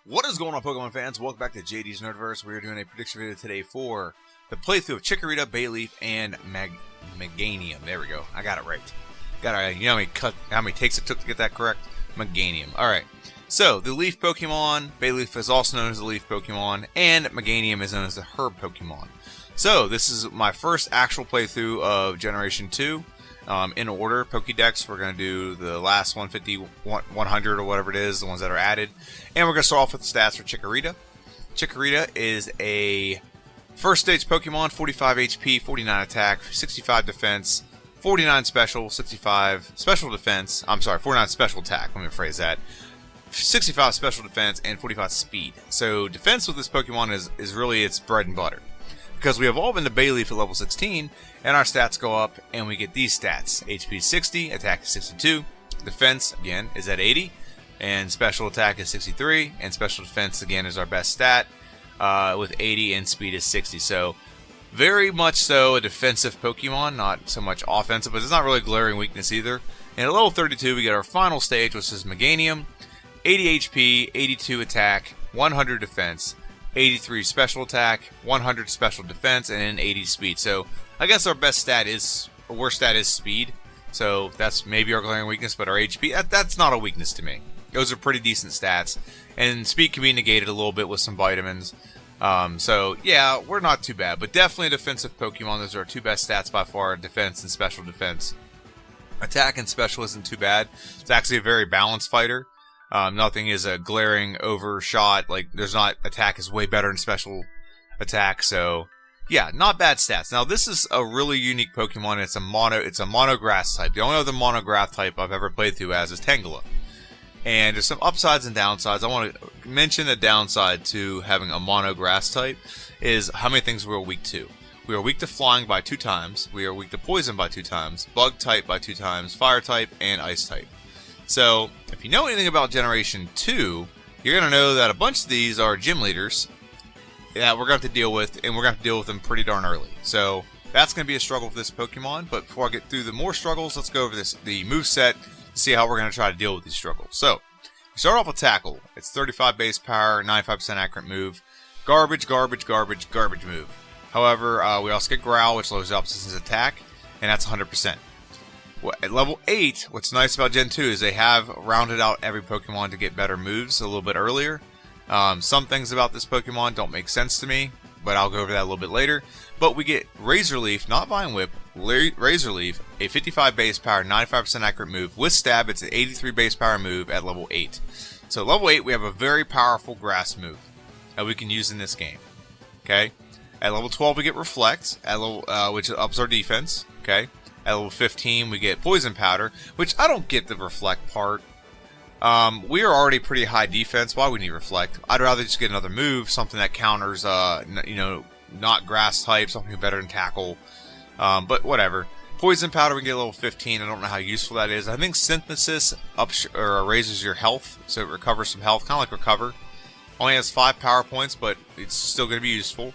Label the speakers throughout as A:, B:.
A: What is going on, Pokemon fans? Welcome back to JD's Nerdverse. We are doing a prediction video today for the playthrough of Chikorita, Bayleaf, and Meganium. There we go. I got it right. You know how many takes it took to get that correct? Meganium. Alright. So, the Leaf Pokemon, Bayleaf is also known as the Leaf Pokemon, and Meganium is known as the Herb Pokemon. So, this is my first actual playthrough of Generation 2. In order, Pokédex, we're going to do the last 150, 100, or whatever it is, the ones that are added. And we're going to start off with the stats for Chikorita. Chikorita is a first stage Pokemon, 45 HP, 49 attack, 65 defense, 49 special, 65 special defense. I'm sorry, 49 special attack, let me rephrase that. 65 special defense, and 45 speed. So defense with this Pokemon is really its bread and butter. Because we evolve into Bayleaf at level 16, and our stats go up, and we get these stats. HP is 60, attack is 62, defense, again, is at 80, and special attack is 63, and special defense, again, is our best stat, with 80, and speed is 60. So, very much so a defensive Pokemon, not so much offensive, but it's not really a glaring weakness either. And at level 32, we get our final stage, which is Meganium, 80 HP, 82 attack, 100 defense, 83 special attack, 100 special defense, and an 80 speed. So I guess our worst stat is speed. So that's maybe our glaring weakness, but our HP, that's not a weakness to me. Those are pretty decent stats. And speed can be negated a little bit with some vitamins. So yeah, we're not too bad, but definitely a defensive Pokemon. Those are our two best stats by far, defense and special defense. Attack and special isn't too bad. It's actually a very balanced fighter. Nothing is a glaring overshot. Like, there's not attack is way better than special attack. So, yeah, not bad stats. Now, this is a really unique Pokemon. It's a mono grass type. The only other mono grass type I've ever played through as is Tangela. And there's some upsides and downsides. I want to mention the downside to having a mono grass type is how many things we're weak to. We are weak to flying by 2 times. We are weak to poison by 2 times. Bug type by 2 times. Fire type and ice type. So, if you know anything about Generation 2, you're going to know that a bunch of these are gym leaders that we're going to have to deal with, and we're going to have to deal with them pretty darn early. So, that's going to be a struggle for this Pokemon, but before I get through the more struggles, let's go over the moveset to see how we're going to try to deal with these struggles. So, we start off with Tackle. It's 35 base power, 95% accurate move. Garbage move. However, we also get Growl, which lowers the opposition's attack, and that's 100%. At level 8, what's nice about Gen 2 is they have rounded out every Pokemon to get better moves a little bit earlier. Some things about this Pokemon don't make sense to me, but I'll go over that a little bit later. But we get Razor Leaf, not Vine Whip, Razor Leaf, a 55 base power, 95% accurate move. With Stab, it's an 83 base power move at level 8. So level 8, we have a very powerful grass move that we can use in this game. Okay. At level 12, we get Reflect, which ups our defense. Okay. At level 15, we get Poison Powder, which I don't get the Reflect part. We are already pretty high defense. Why would we need Reflect? I'd rather just get another move, something that counters, not grass type, something better than Tackle. But whatever. Poison Powder, we can get level 15. I don't know how useful that is. I think Synthesis raises your health, so it recovers some health, kind of like Recover. Only has 5 power points, but it's still going to be useful.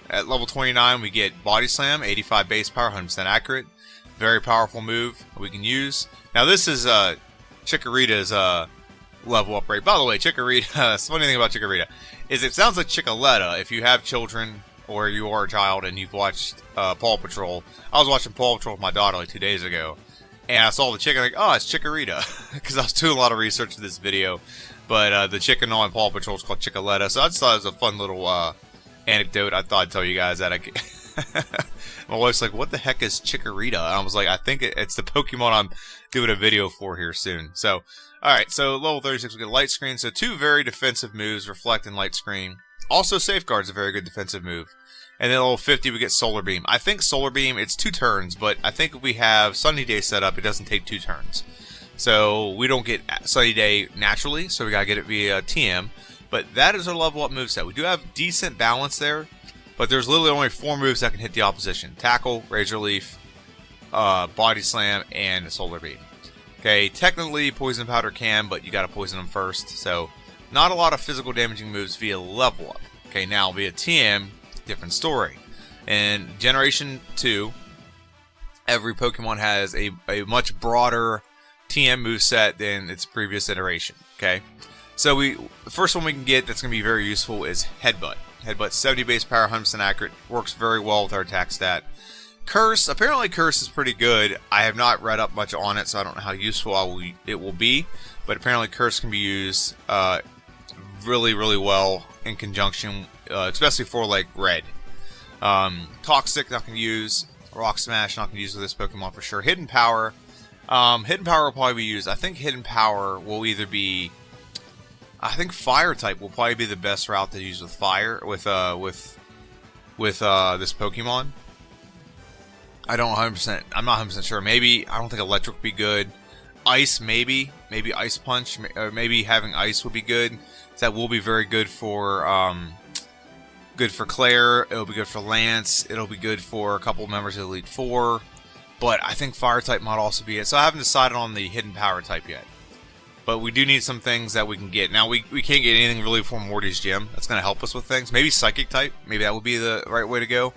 A: At level 29, we get Body Slam, 85 base power, 100% accurate. Very powerful move we can use. Now this is Chikorita's level up rate. By the way, Chikorita, the funny thing about Chikorita is it sounds like Chikoleta. If you have children or you are a child and you've watched Paw Patrol. I was watching Paw Patrol with my daughter like 2 days ago. And I saw the chicken like, oh, it's Chikorita. Because I was doing a lot of research for this video. But the chicken on Paw Patrol is called Chikoleta. So I just thought it was a fun little anecdote. I thought I'd tell you guys that. My wife's like, what the heck is Chikorita? And I was like, I think it's the Pokemon I'm doing a video for here soon. So, alright, so level 36 we get Light Screen. So 2 very defensive moves, Reflect and Light Screen. Also Safeguard's a very good defensive move. And then level 50 we get Solar Beam. I think Solar Beam, it's 2 turns, but I think if we have Sunny Day set up, it doesn't take 2 turns. So we don't get Sunny Day naturally, so we gotta get it via TM. But that is our level up moveset. We do have decent balance there. But there's literally only 4 moves that can hit the opposition. Tackle, Razor Leaf, Body Slam, and Solar Beam. Okay, technically Poison Powder can, but you gotta poison them first. So, not a lot of physical damaging moves via level up. Okay, now via TM, different story. In Generation 2, every Pokemon has a much broader TM moveset than its previous iteration. Okay? So the first one we can get that's going to be very useful is Headbutt. Headbutt, 70 base power, 100% accurate. Works very well with our attack stat. Curse, apparently Curse is pretty good. I have not read up much on it, so I don't know how useful it will be. But apparently Curse can be used really, really well in conjunction, especially for like red. Toxic, not going to use. Rock Smash, not going to use with this Pokemon for sure. Hidden Power. Hidden Power will probably be used. I think Hidden Power will either be... I think Fire type will probably be the best route to use with Fire, with this Pokemon. I don't 100%. I'm not 100% sure. Maybe I don't think Electric would be good. Ice, maybe Ice Punch, or maybe having Ice would be good. That will be very good for Claire. It'll be good for Lance. It'll be good for a couple members of Elite Four. But I think Fire type might also be it. So I haven't decided on the Hidden Power type yet. But we do need some things that we can get. Now we can't get anything really from Morty's gym. That's going to help us with things. Maybe Psychic type. Maybe that would be the right way to go.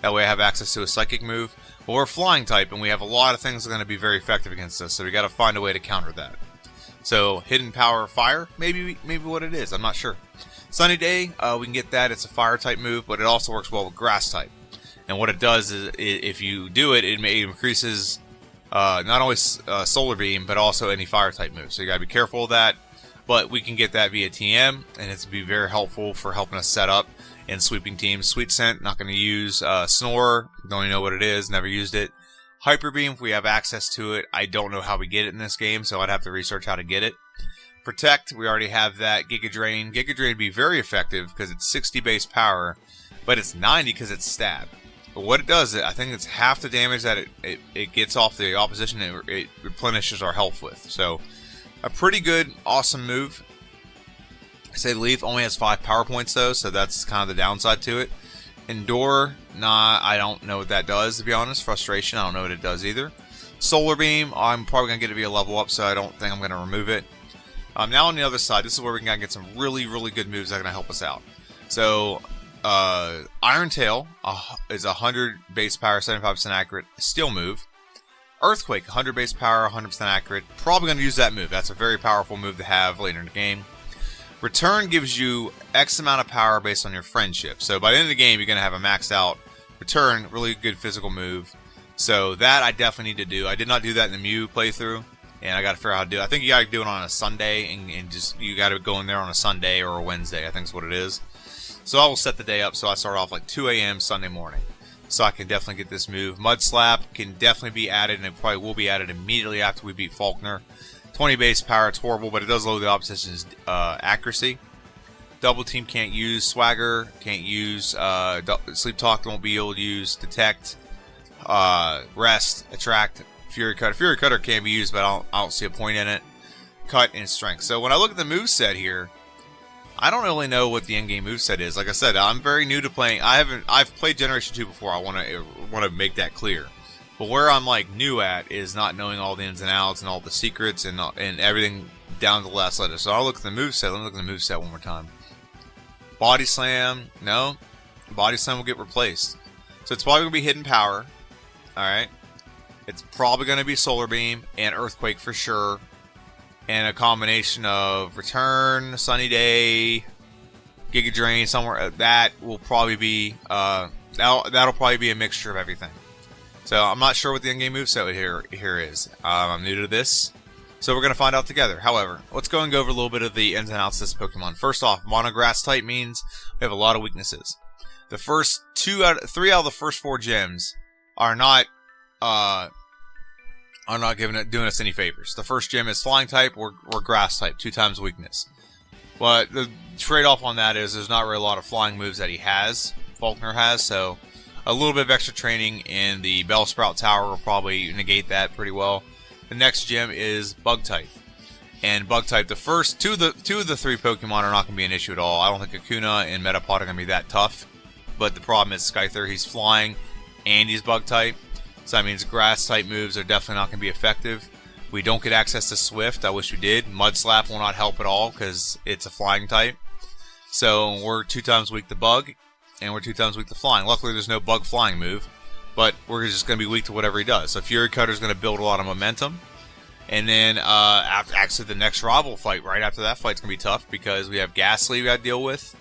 A: That way I have access to a Psychic move. But we're Flying type, and we have a lot of things that are going to be very effective against us. So we got to find a way to counter that. So Hidden Power Fire, maybe what it is. I'm not sure. Sunny Day, we can get that. It's a Fire type move, but it also works well with Grass type. And what it does is, if you do it, it increases not only Solar Beam, but also any Fire type moves. So you got to be careful of that. But we can get that via TM, and it's be very helpful for helping us set up in sweeping teams. Sweet Scent, not going to use. Snore, don't even know what it is, never used it. Hyper Beam, if we have access to it, I don't know how we get it in this game, so I'd have to research how to get it. Protect, we already have that. Giga Drain. Giga Drain would be very effective because it's 60 base power, but it's 90 because it's stab. But what it does, I think it's half the damage that it gets off the opposition, it replenishes our health with. So, a pretty good, awesome move. I say Leaf only has 5 power points though, so that's kind of the downside to it. Endure, nah, I don't know what that does, to be honest. Frustration, I don't know what it does either. Solar Beam, I'm probably going to get it via level up, so I don't think I'm going to remove it. Now on the other side, this is where we can get some really, really good moves that are going to help us out. So, Iron Tail is 100 base power, 75% accurate, steel move. Earthquake, 100 base power, 100% accurate. Probably going to use that move. That's a very powerful move to have later in the game. Return gives you X amount of power based on your friendship. So by the end of the game, you're going to have a maxed out Return, really good physical move. So that I definitely need to do. I did not do that in the Mew playthrough, and I got to figure out how to do it. I think you got to do it on a Sunday, and just you got to go in there on a Sunday or a Wednesday, I think is what it is. So I will set the day up so I start off like 2 a.m. Sunday morning. So I can definitely get this move. Mud Slap can definitely be added, and it probably will be added immediately after we beat Faulkner. 20 base power, it's horrible, but it does lower the opposition's accuracy. Double Team can't use. Swagger can't use. Sleep Talk won't be able to use. Detect, Rest, Attract, Fury Cutter. Fury Cutter can be used, but I don't see a point in it. Cut and Strength. So when I look at the moveset here, I don't really know what the endgame moveset is. Like I said, I'm very new to playing. I've played Generation 2 before. I want to make that clear. But where I'm like new at is not knowing all the ins and outs and all the secrets and everything down to the last letter. So I'll look at the moveset. Let me look at the moveset one more time. Body Slam, no. Body Slam will get replaced. So it's probably going to be Hidden Power. Alright. It's probably going to be Solar Beam and Earthquake for sure. And a combination of Return, Sunny Day, Giga Drain, somewhere. That will probably be, that'll probably be a mixture of everything. So I'm not sure what the endgame moveset here is. I'm new to this, so we're going to find out together. However, let's go and go over a little bit of the ins and outs of this Pokemon. First off, Monograss type means we have a lot of weaknesses. The first 3 out of the first 4 gyms are not doing us any favors. The first gym is Flying type or Grass type, 2 times weakness. But the trade-off on that is there's not really a lot of flying moves that Faulkner has, so a little bit of extra training in the Bellsprout Tower will probably negate that pretty well. The next gym is Bug type. And Bug type, the first two of the 3 Pokemon are not going to be an issue at all. I don't think Kakuna and Metapod are going to be that tough. But the problem is Scyther, he's flying and he's Bug type. So that means Grass type moves are definitely not going to be effective. We don't get access to Swift. I wish we did. Mud Slap will not help at all because it's a flying type. So we're 2 times weak to Bug. And we're 2 times weak to Flying. Luckily, there's no Bug Flying move, but we're just going to be weak to whatever he does. So Fury Cutter is going to build a lot of momentum, And then actually the next rival fight right after that fight's going to be tough because we have Ghastly we got to deal with.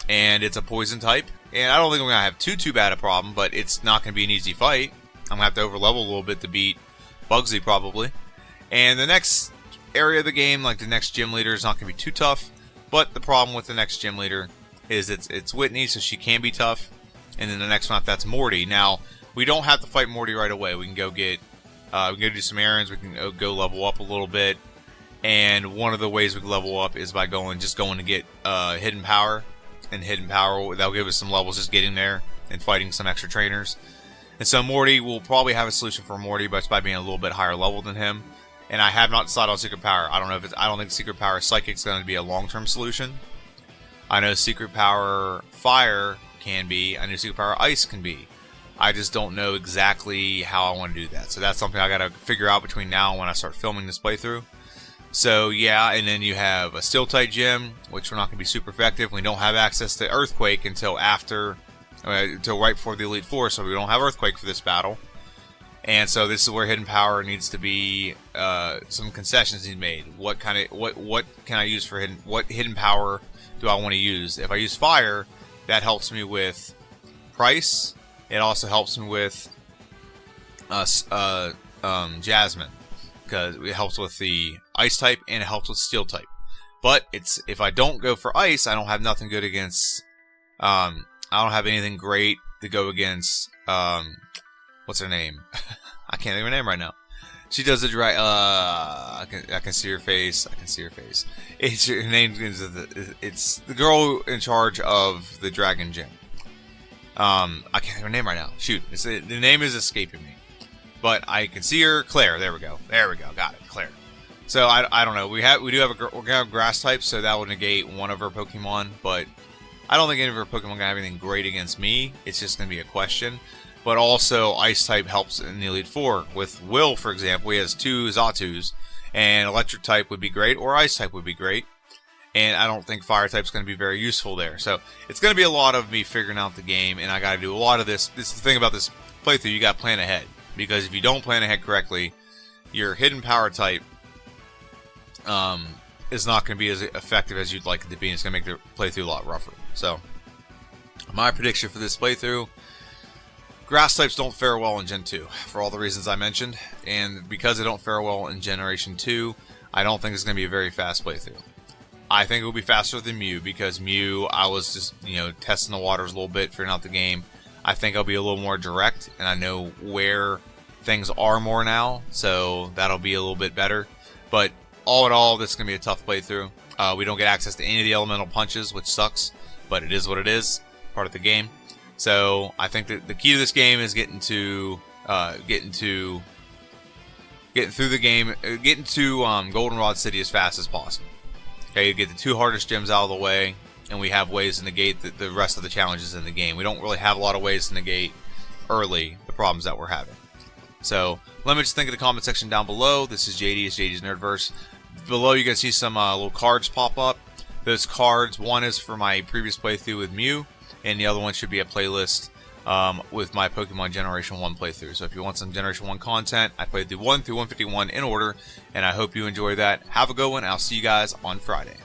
A: And it's a poison type. And I don't think we're going to have too bad a problem, but it's not going to be an easy fight. I'm going to have to overlevel a little bit to beat Bugsy probably. And the next area of the game, like the next gym leader, is not going to be too tough. But the problem with the next gym leader is it's Whitney, so she can be tough. And then the next one, that's Morty. Now, we don't have to fight Morty right away. We can go get, we can go do some errands. We can go level up a little bit. And one of the ways we can level up is by just going to get Hidden Power. And Hidden Power, that'll give us some levels just getting there and fighting some extra trainers. And so Morty, we'll probably have a solution for Morty, but it's by being a little bit higher level than him. And I have not decided on Secret Power. I don't think Secret Power Psychic is going to be a long-term solution. I know Secret Power Fire can be. I know Secret Power Ice can be. I just don't know exactly how I want to do that. So that's something I got to figure out between now and when I start filming this playthrough. So yeah, and then you have a Steel type gym, which we're not going to be super effective. We don't have access to Earthquake until until right before the Elite Four, so we don't have Earthquake for this battle. And so this is where Hidden Power needs to be, some concessions need made. What can I use for what Hidden Power do I want to use? If I use Fire, that helps me with Price. It also helps me with Jasmine, because it helps with the Ice type and it helps with Steel type. But if I don't go for Ice, I don't have nothing good against. I don't have anything great to go against. What's her name? I can't think of her name right now. She does the drag. I can see her face. I can see her face. Her name is it's the girl in charge of the Dragon Gym. I can't think of her name right now. Shoot, the name is escaping me. But I can see her. Claire. There we go. There we go. Got it. Claire. So I don't know. We're gonna have grass types, so that will negate one of her Pokemon. But I don't think any of her Pokemon gonna have anything great against me. It's just gonna be a question. But also, Ice type helps in the Elite Four. With Will, for example, he has 2 Zatus, and Electric type would be great, or Ice type would be great. And I don't think Fire type's going to be very useful there. So it's going to be a lot of me figuring out the game, and I got to do a lot of this. This is the thing about this playthrough, you got to plan ahead. Because if you don't plan ahead correctly, your Hidden Power type is not going to be as effective as you'd like it to be, and it's going to make the playthrough a lot rougher. So, my prediction for this playthrough: Grass types don't fare well in Gen 2, for all the reasons I mentioned, and because they don't fare well in Generation 2, I don't think it's going to be a very fast playthrough. I think it will be faster than Mew, because Mew, I was just, testing the waters a little bit, figuring out the game. I think I'll be a little more direct, and I know where things are more now, so that'll be a little bit better. But all in all, this is going to be a tough playthrough. We don't get access to any of the elemental punches, which sucks, but it is what it is, part of the game. So I think that the key to this game is getting through the game, getting to Goldenrod City as fast as possible. Okay, get the 2 hardest gyms out of the way, and we have ways to negate the rest of the challenges in the game. We don't really have a lot of ways to negate early the problems that we're having. So let me just think in the comment section down below. This is JD, it's JD's Nerdverse. Below you can see some little cards pop up. Those cards, one is for my previous playthrough with Mew, and the other one should be a playlist with my Pokemon Generation 1 playthrough. So if you want some Generation 1 content, I played through 1 through 151 in order, and I hope you enjoy that. Have a good one. I'll see you guys on Friday.